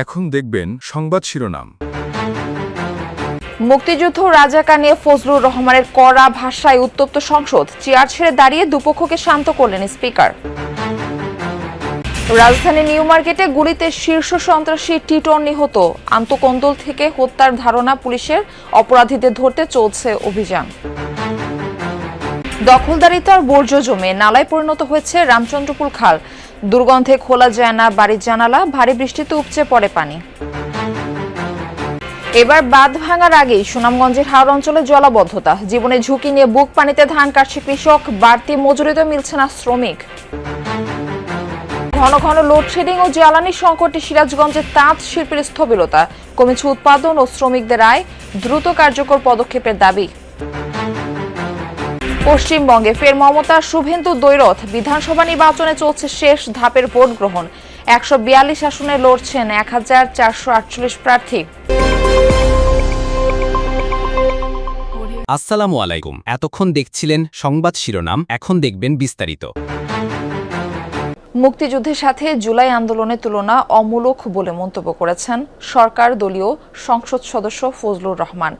এখন দেখবেন সংবাদ শিরোনাম। মুক্তিযুদ্ধ রাজাকার নিয়ে ফজলুর রহমানের কড়া ভাষায় উত্তপ্ত সংসদ, চেয়ার ছেড়ে দাঁড়িয়ে দুপক্ষকে শান্ত করলেন স্পিকার। রাজধানী নিউ মার্কেটে গুলিতে শীর্ষ সন্ত্রাসী টিটন নিহত, আন্তঃকন্দল থেকে হত্যার ধারণা পুলিশের, অপরাধীদের ধরতে চলছে অভিযান। দখলদারিতার বর্জ্য জমে নালায় পরিণত হয়েছে রামচন্দ্রপুর খাল, দুর্গন্ধে খোলা যায় না বাড়ির জানালা, ভারী বৃষ্টিতে উপচে পড়ে পানি। এবার বাঁধ ভাঙার আগেই সুনামগঞ্জের হাওর অঞ্চলে জলাবদ্ধতা, জীবনের ঝুঁকি নিয়ে বুক পানিতে ধান কাটছে কৃষক, বাড়তি মজুরিতে মিলছে না শ্রমিক। ঘন ঘন লোডশেডিং ও জ্বালানি সংকটে সিরাজগঞ্জের তাঁত শিল্পের স্থবিরতা, কমেছে উৎপাদন ও শ্রমিকদের আয়, দ্রুত কার্যকর পদক্ষেপের দাবি। পশ্চিমবঙ্গে ফের মমতা শুভেন্দু দ্বৈরথ, বিধানসভা নির্বাচনে চলছে শেষ ধাপের ভোট গ্রহণ, 142 আসনে লড়ছেন 1448 প্রার্থী। আসসালামু আলাইকুম। এতক্ষণ দেখছিলেন সংবাদ শিরোনাম, এখন দেখবেন বিস্তারিত। মুক্তিযুদ্ধের সাথে জুলাই আন্দোলনের তুলনা অমূলক বলে মন্তব্য করেছেন সরকার দলীয় সংসদ সদস্য ফজলুর রহমান।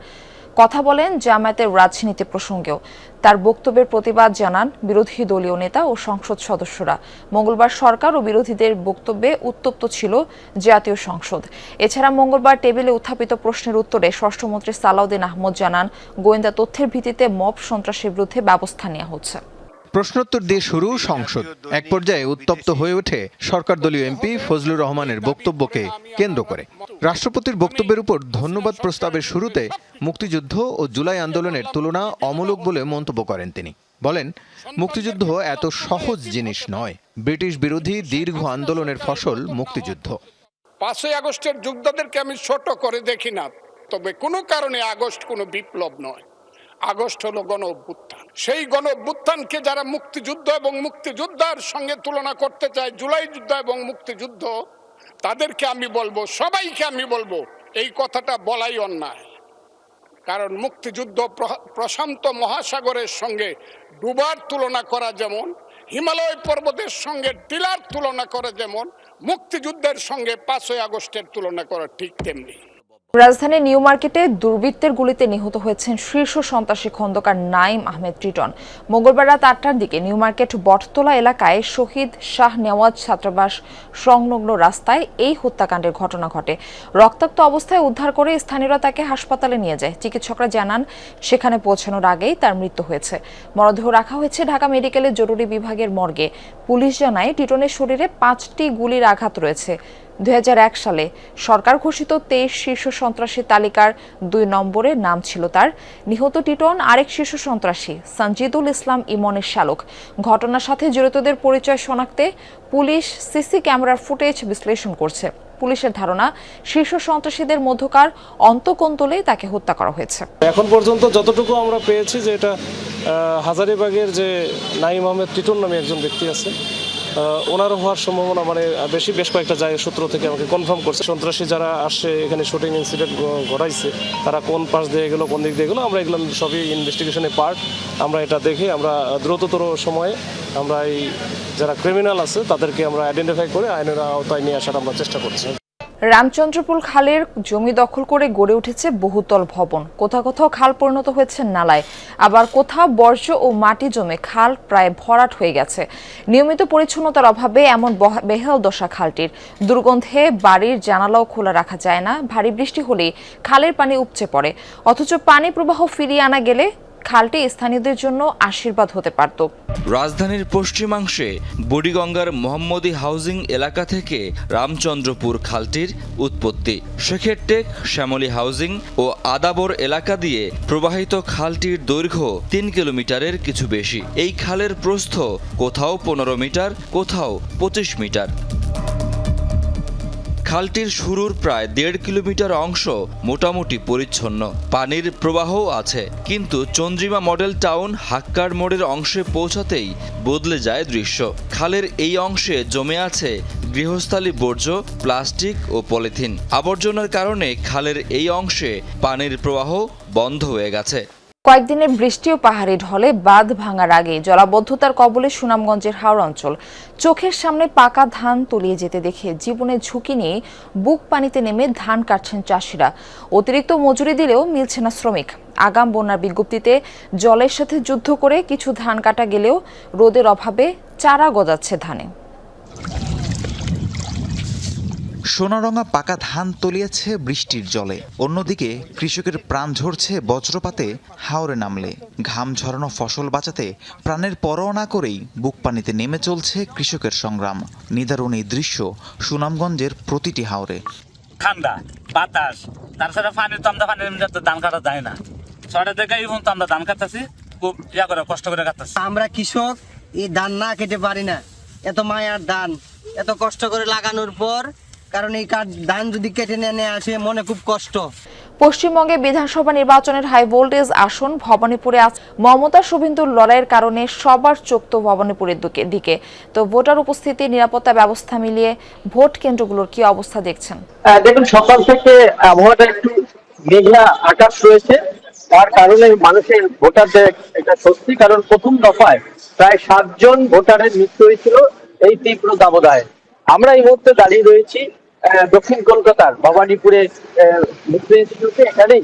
কথা বলেন জামায়াতের রাজনীতি প্রসঙ্গেও। তার বক্তব্যের প্রতিবাদ জানান বিরোধী দলীয় নেতা ও সংসদ সদস্যরা। মঙ্গলবার সরকার ও বিরোধীদের বক্তব্যে উত্তপ্ত ছিল জাতীয় সংসদ। এছাড়া মঙ্গলবার টেবিলে উত্থাপিত প্রশ্নের উত্তরে স্বরাষ্ট্রমন্ত্রী সালাউদ্দিন আহমদ জানান, গোয়েন্দা তথ্যের ভিত্তিতে মব সন্ত্রাসের বিরুদ্ধে ব্যবস্থা নেওয়া হচ্ছে। প্রশ্নোত্তর দিয়ে শুরু সংসদ। এক পর্যায়ে উত্তপ্ত হয়ে ওঠে সরকার দলীয় এমপি ফজলুর রহমানের বক্তব্যকে কেন্দ্র করে। রাষ্ট্রপতির বক্তব্যের উপর ধন্যবাদ প্রস্তাবের শুরুতে মুক্তিযুদ্ধ ও জুলাই আন্দোলনের তুলনা অমূলক বলে মন্তব্য করেন তিনি। বলেন, মুক্তিযুদ্ধ এত সহজ জিনিস নয়, ব্রিটিশ বিরোধী দীর্ঘ আন্দোলনের ফসল মুক্তিযুদ্ধ। 5ই আগস্টের যোদ্ধাদেরকে আমি ছোট করে দেখি না, তবে কোনো কারণে আগস্ট কোনো বিপ্লব নয়, আগস্ট হলো গণ অভ্যুত্থান। সেই গণ অভ্যুত্থানকে যারা মুক্তিযুদ্ধ এবং মুক্তিযোদ্ধার সঙ্গে তুলনা করতে চায়, জুলাই যুদ্ধ এবং মুক্তিযুদ্ধ, তাদেরকে আমি বলবো, সবাইকে আমি বলবো, এই কথাটা বলাই অন্যায়। কারণ মুক্তিযুদ্ধ প্রশান্ত মহাসাগরের সঙ্গে ডুবার তুলনা করা যেমন, হিমালয় পর্বতের সঙ্গে টিলার তুলনা করা যেমন, মুক্তিযুদ্ধের সঙ্গে 5ই আগস্টের তুলনা করা ঠিক তেমনি। রাজধানীর নিউ মার্কেটে দুর্বৃত্তের গুলিতে নিহত হয়েছেন শীর্ষ সন্ত্রাসী খন্দকার নাঈম আহমেদ টিটন। মঙ্গলবার রাত 8টার দিকে নিউ মার্কেট বটতলা এলাকায় শহীদ শাহ নেওয়াজ ছাত্রাবাস সংলগ্ন রাস্তায় এই হত্যাকাণ্ডের ঘটনা ঘটে। রক্তাক্ত অবস্থায় উদ্ধার করে স্থানীয়রা তাকে হাসপাতালে নিয়ে যায়। চিকিৎসকরা জানান, সেখানে পৌঁছানোর আগেই তার মৃত্যু হয়েছে। মরদেহ রাখা হয়েছে ঢাকা মেডিকেলের জরুরি বিভাগের মর্গে। পুলিশ জানায়, টিটনের শরীরে 5টি গুলির আঘাত রয়েছে। 2001 সালে সরকার ঘোষিত 23 শীর্ষ সন্ত্রাসী তালিকার 2 নম্বরে নাম ছিল তার। নিহত টিটন আরেক শীর্ষ সন্ত্রাসী সঞ্জিদুল ইসলাম ইমনের শালক। ঘটনার সাথে জড়িতদের পরিচয় শনাক্তে পুলিশ সিসি ক্যামেরার ফুটেজ বিশ্লেষণ করছে। পুলিশের ধারণা, শীর্ষ সন্ত্রাসীদের মধ্যকার অন্তঃকন্দলে তাকে হত্যা করা হয়েছে। এখন পর্যন্ত যতটুকু আমরা পেয়েছি যে এটা হাজারীবাগের যে নাঈম আহমেদ টিটন নামে একজন ব্যক্তি আছে, ওনারও হওয়ার সম্ভাবনা বেশ কয়েকটা জায়গায় সূত্র থেকে আমাকে কনফার্ম করছে। সন্ত্রাসী যারা আসছে এখানে শুটিং ইনসিডেন্ট ঘটাইছে, তারা কোন পাশ দিয়ে গেলো, কোন দিক দিয়ে গেলো, আমরা এগুলো সবই ইনভেস্টিগেশনের পার্ট। আমরা এটা দেখে আমরা দ্রুততর সময়ে আমরা এই যারা ক্রিমিনাল আছে তাদেরকে আমরা আইডেন্টিফাই করে আইনের আওতায় নিয়ে আসার আমরা চেষ্টা করছি। রামচন্দ্রপুর খালের জমি দখল করে গড়ে উঠেছে বহুতল ভবন। কোথাও কোথাও খাল পরিণত হয়েছে নালায়, আবার কোথাও বর্জ্য ও মাটি জমে খাল প্রায় ভরাট হয়ে গেছে। নিয়মিত পরিচ্ছন্নতার অভাবে এমন বেহাল দশা খালটির। দুর্গন্ধে বাড়ির জানালাও খোলা রাখা যায় না। ভারী বৃষ্টি হলেই খালের পানি উপচে পড়ে, অথচ পানি প্রবাহ ফিরিয়ে আনা গেলে খালটি স্থানীয়দের জন্য আশীর্বাদ হতে পারত। রাজধানীর পশ্চিমাংশে বুড়িগঙ্গার মোহাম্মদী হাউজিং এলাকা থেকে রামচন্দ্রপুর খালটির উৎপত্তি। শেখের টেক, শ্যামলী হাউজিং ও আদাবর এলাকা দিয়ে প্রবাহিত খালটির দৈর্ঘ্য 3 কিলোমিটারের কিছু বেশি। এই খালের প্রস্থ কোথাও 15 মিটার, কোথাও 25 মিটার। খালটির শুরুর প্রায় 1.5 কিলোমিটার অংশ মোটামুটি পরিচ্ছন্ন, পানির প্রবাহও আছে, কিন্তু চন্দ্রিমা মডেল টাউন হাক্কার মোড়ের অংশে পৌঁছাতেই বদলে যায় দৃশ্য। খালের এই অংশে জমে আছে গৃহস্থালী বর্জ্য, প্লাস্টিক ও পলিথিন। আবর্জনার কারণে খালের এই অংশে পানির প্রবাহ বন্ধ হয়ে গেছে। কয়েকদিনের বৃষ্টি ও পাহাড়ি ঢলে বাঁধ ভাঙার আগে জলাবদ্ধতার কবলে সুনামগঞ্জের হাওড় অঞ্চল। চোখের সামনে পাকা ধান তলিয়ে যেতে দেখে জীবনের ঝুঁকি নিয়ে বুক পানিতে নেমে ধান কাটছেন চাষিরা। অতিরিক্ত মজুরি দিলেও মিলছে না শ্রমিক। আগাম বন্যার বিজ্ঞপ্তিতে জলের সাথে যুদ্ধ করে কিছু ধান কাটা গেলেও রোদের অভাবে চারা গজাচ্ছে ধানে। সোনারঙা পাকা ধান তলিয়েছে বৃষ্টির জলে। অন্যদিকে কৃষকের প্রাণ ঝরছে বজ্রপাতে হাওরে নামলে। ঘাম ঝরানো ফসল বাঁচাতে প্রাণের পরোয়া না করেই বুক পানিতে নেমে চলছে কৃষকের সংগ্রাম। নিদারুণ এই দৃশ্য সুনামগঞ্জের প্রতিটি হাওরে। ঠান্ডা বাতাস, তাছাড়া পানি তো আমরা পানির ধান কাটা যায় না। ছয়টা থেকে এই পর্যন্ত আমরা ধান কাটতেছি, খুব করে কষ্ট করে কাটতেছি। আমরা কৃষক, এই ধান না কেটে পারি না। এত মায়ার ধান, এত কষ্ট করে লাগানোর পর, কারণ এই ধান যদি কেটে নিয়ে আসে মনে খুব কষ্ট। পশ্চিমবঙ্গে বিধানসভা নির্বাচনের হাই ভোল্টেজ আসন ভবানীপুরে আজ মমতা শুভেন্দুর লড়াইয়ের কারণে সবার চোখ তো ভবানীপুরের দিকে। তো ভোটার উপস্থিতি, নিরাপত্তা ব্যবস্থা মিলিয়ে ভোট কেন্দ্রগুলোর কি অবস্থা দেখছেন? দেখুন, সকাল থেকে আবহাওয়াটা একটু মেঘলা আকাশ রয়েছে, তার কারণে মানুষের ভোটারদের একটা স্বস্তি। কারণ প্রথম দফায় প্রায় 7 জন ভোটারের মৃত্যু হয়েছিল এই তীব্র দাবদাহে। আমরা এই মুহূর্তে দাঁড়িয়ে রয়েছি দক্ষিণ কলকাতার ভবানীপুরে মুক্ত ইনস্টিটিউটে। এখানেই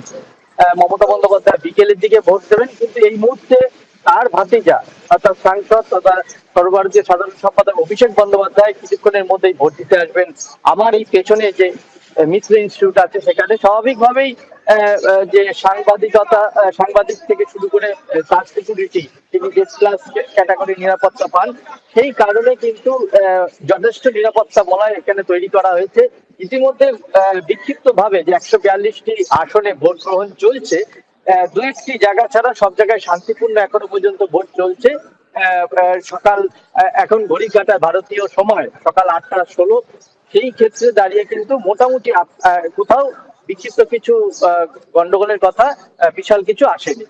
মমতা বন্দ্যোপাধ্যায় বিকেলের দিকে ভোট দেবেন, কিন্তু এই মুহূর্তে তার ভাতিজা অর্থাৎ সাংসদ তথা সর্বভারতীয় সাধারণ সম্পাদক অভিষেক বন্দ্যোপাধ্যায় কিছুক্ষণের মধ্যেই ভোট দিতে আসবেন। আমার এই পেছনে যে মিত্র ইনস্টিটিউট আছে সেখানে স্বাভাবিকভাবেই যে সাংবাদিক থেকে শুরু করে তার সিকিউরিটি, তিনি গেস্ট ক্লাস ক্যাটাগরি নিরাপত্তা পান। সেই কারণে কিন্তু যথেষ্ট নিরাপত্তা বলয় এখানে তৈরি করা হয়েছে। ইতিমধ্যে বিক্ষিপ্ত ভাবে যে 142টি আসনে ভোট গ্রহণ চলছে, 2-1টি জায়গা ছাড়া সব জায়গায় শান্তিপূর্ণ এখনো পর্যন্ত ভোট চলছে। সকাল এখন ঘড়ি কাটা ভারতীয় সময় সকাল 8টা 16। সেই ক্ষেত্রে দাঁড়িয়ে কিন্তু মোটামুটি কোথাও বিক্ষিপ্ত কিছু গন্ডগোলের কথা বিশাল কিছু আসেনি।